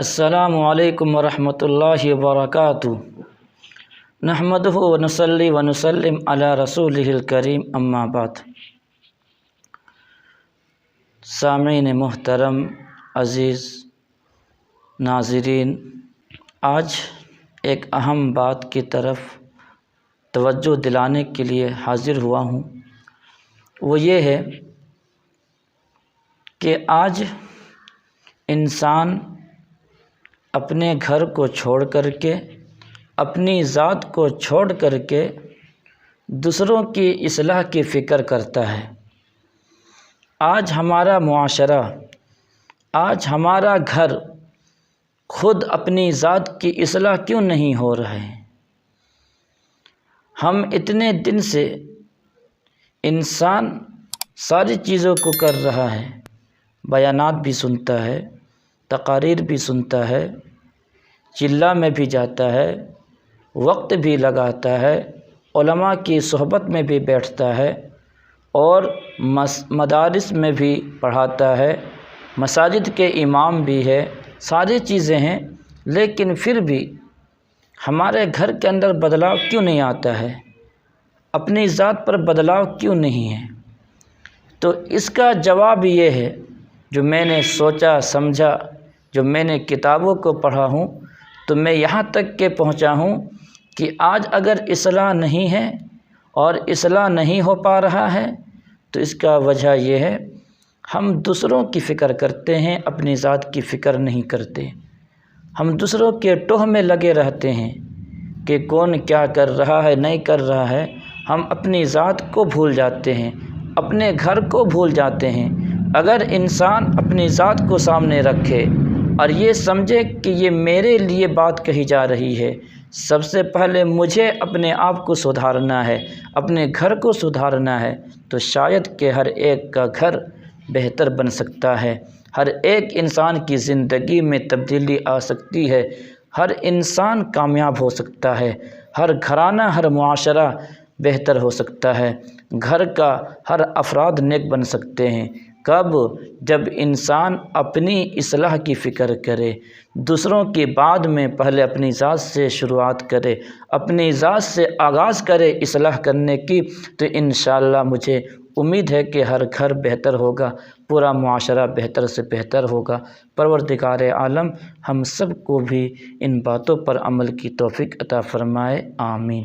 السلام علیکم ورحمۃ اللہ وبرکاتہ۔ نحمدہ ونصلی ونسلم علی رسولہ الکریم، اما بعد۔ سامعین محترم، عزیز ناظرین، آج ایک اہم بات کی طرف توجہ دلانے کے لیے حاضر ہوا ہوں۔ وہ یہ ہے کہ آج انسان اپنے گھر کو چھوڑ کر کے، اپنی ذات کو چھوڑ کر کے دوسروں کی اصلاح کی فکر کرتا ہے۔ آج ہمارا معاشرہ، آج ہمارا گھر خود اپنی ذات کی اصلاح کیوں نہیں ہو رہا ہے؟ ہم اتنے دن سے انسان ساری چیزوں کو کر رہا ہے، بیانات بھی سنتا ہے، تقاریر بھی سنتا ہے، چلہ میں بھی جاتا ہے، وقت بھی لگاتا ہے، علماء کی صحبت میں بھی بیٹھتا ہے اور مدارس میں بھی پڑھاتا ہے، مساجد کے امام بھی ہے، ساری چیزیں ہیں، لیکن پھر بھی ہمارے گھر کے اندر بدلاؤ کیوں نہیں آتا ہے؟ اپنی ذات پر بدلاؤ کیوں نہیں ہے؟ تو اس کا جواب یہ ہے، جو میں نے سوچا سمجھا، جو میں نے کتابوں کو پڑھا ہوں، تو میں یہاں تک کہ پہنچا ہوں کہ آج اگر اصلاح نہیں ہے اور اصلاح نہیں ہو پا رہا ہے تو اس کا وجہ یہ ہے، ہم دوسروں کی فکر کرتے ہیں، اپنی ذات کی فکر نہیں کرتے۔ ہم دوسروں کے ٹوہ میں لگے رہتے ہیں کہ کون کیا کر رہا ہے، نہیں کر رہا ہے۔ ہم اپنی ذات کو بھول جاتے ہیں، اپنے گھر کو بھول جاتے ہیں۔ اگر انسان اپنی ذات کو سامنے رکھے اور یہ سمجھے کہ یہ میرے لیے بات کہی جا رہی ہے، سب سے پہلے مجھے اپنے آپ کو سدھارنا ہے، اپنے گھر کو سدھارنا ہے، تو شاید کہ ہر ایک کا گھر بہتر بن سکتا ہے، ہر ایک انسان کی زندگی میں تبدیلی آ سکتی ہے، ہر انسان کامیاب ہو سکتا ہے، ہر گھرانہ، ہر معاشرہ بہتر ہو سکتا ہے، گھر کا ہر افراد نیک بن سکتے ہیں۔ کب؟ جب انسان اپنی اصلاح کی فکر کرے، دوسروں کی بعد میں پہلے اپنی ذات سے شروعات کرے، اپنی ذات سے آغاز کرے اصلاح کرنے کی، تو انشاءاللہ مجھے امید ہے کہ ہر گھر بہتر ہوگا، پورا معاشرہ بہتر سے بہتر ہوگا۔ پروردگار عالم ہم سب کو بھی ان باتوں پر عمل کی توفیق عطا فرمائے، آمین۔